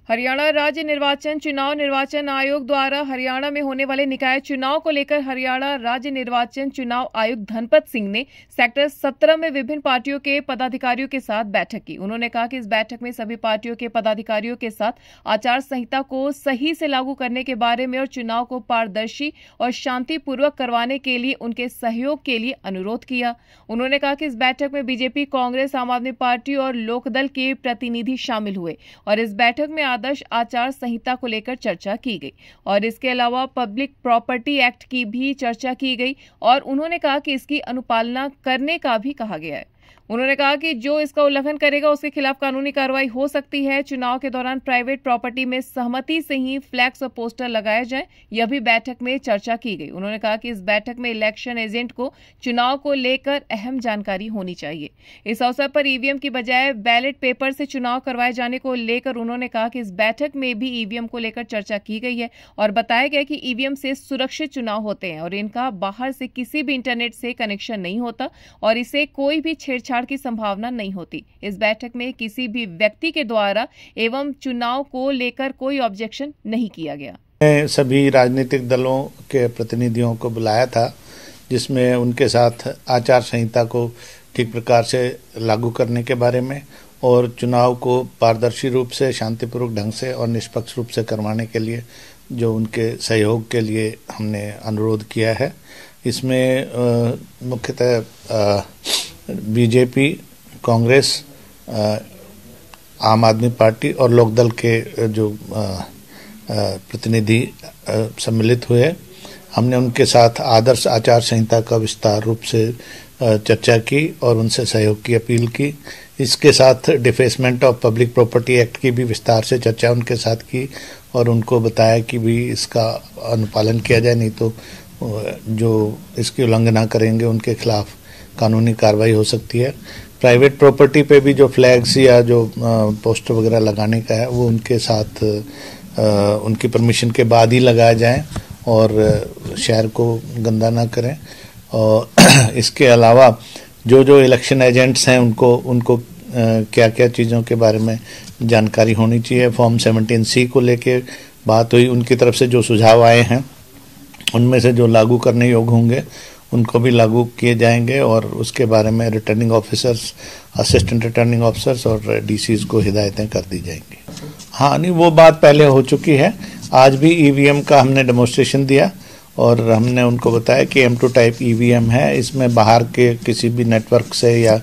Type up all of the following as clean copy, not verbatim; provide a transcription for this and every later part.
हरियाणा राज्य निर्वाचन आयोग द्वारा हरियाणा में होने वाले निकाय चुनाव को लेकर हरियाणा राज्य निर्वाचन चुनाव आयुक्त धनपत सिंह ने सेक्टर 17 में विभिन्न पार्टियों के पदाधिकारियों के साथ बैठक की। उन्होंने कहा कि इस बैठक में सभी पार्टियों के पदाधिकारियों के साथ आचार संहिता को सही से लागू करने के बारे में और चुनाव को पारदर्शी और शांतिपूर्वक करवाने के लिए उनके सहयोग के लिए अनुरोध किया। उन्होंने कहा कि इस बैठक में बीजेपी, कांग्रेस, आम आदमी पार्टी और लोकदल के प्रतिनिधि शामिल हुए और इस बैठक में आदर्श आचार संहिता को लेकर चर्चा की गई और इसके अलावा पब्लिक प्रॉपर्टी एक्ट की भी चर्चा की गई और उन्होंने कहा कि इसकी अनुपालना करने का भी कहा गया है। उन्होंने कहा कि जो इसका उल्लंघन करेगा उसके खिलाफ कानूनी कार्रवाई हो सकती है। चुनाव के दौरान प्राइवेट प्रॉपर्टी में सहमति से ही फ्लैक्स और पोस्टर लगाए जाएं, यह भी बैठक में चर्चा की गई। उन्होंने कहा कि इस बैठक में इलेक्शन एजेंट को चुनाव को लेकर अहम जानकारी होनी चाहिए। इस अवसर पर ईवीएम की बजाय बैलेट पेपर से चुनाव करवाए जाने को लेकर उन्होंने कहा कि इस बैठक में भी ईवीएम को लेकर चर्चा की गई है और बताया गया कि ईवीएम से सुरक्षित चुनाव होते हैं और इनका बाहर से किसी भी इंटरनेट से कनेक्शन नहीं होता और इसे कोई भी छेड़छाड़ की संभावना नहीं होती। इस बैठक में किसी भी व्यक्ति के द्वारा एवं चुनाव को लेकर कोई ऑब्जेक्शन नहीं किया गया। सभी राजनीतिक दलों के प्रतिनिधियों को बुलाया था, जिसमें उनके साथ आचार संहिता को ठीक प्रकार से लागू करने के बारे में और चुनाव को पारदर्शी रूप से, शांतिपूर्वक ढंग से और निष्पक्ष रूप से करवाने के लिए जो उनके सहयोग के लिए हमने अनुरोध किया है। इसमें मुख्यतः बीजेपी, कांग्रेस, आम आदमी पार्टी और लोकदल के जो प्रतिनिधि सम्मिलित हुए, हमने उनके साथ आदर्श आचार संहिता का विस्तार रूप से चर्चा की और उनसे सहयोग की अपील की। इसके साथ defacement of public property act की भी विस्तार से चर्चा उनके साथ की और उनको बताया कि भी इसका अनुपालन किया जाए, नहीं तो जो इसकी उल्लंघना करेंगे उनके खिलाफ कानूनी कार्रवाई हो सकती है। प्राइवेट प्रॉपर्टी पे भी जो फ्लैग्स या जो पोस्टर वगैरह लगाने का है वो उनके साथ उनकी परमिशन के बाद ही लगाया जाए और शहर को गंदा ना करें। और इसके अलावा जो इलेक्शन एजेंट्स हैं उनको क्या क्या चीज़ों के बारे में जानकारी होनी चाहिए। फॉर्म 17C को लेके बात हुई, उनकी तरफ से जो सुझाव आए हैं उनमें से जो लागू करने योग्य होंगे उनको भी लागू किए जाएंगे और उसके बारे में returning officers, assistant returning officers और डीसीज को हिदायतें कर दी जाएंगी। हाँ, नहीं, वो बात पहले हो चुकी है। आज भी ईवीएम का हमने डेमोन्स्ट्रेशन दिया और हमने उनको बताया कि M2 टाइप ईवीएम है, इसमें बाहर के किसी भी नेटवर्क से या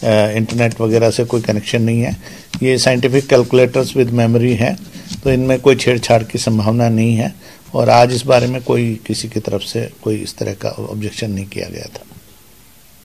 इंटरनेट वगैरह से कोई कनेक्शन नहीं है। ये साइंटिफिक कैलकुलेटर्स विद मेमोरी है, तो इनमें कोई छेड़छाड़ की संभावना नहीं है और आज इस बारे में कोई किसी की तरफ से कोई इस तरह का ऑब्जेक्शन नहीं किया गया था।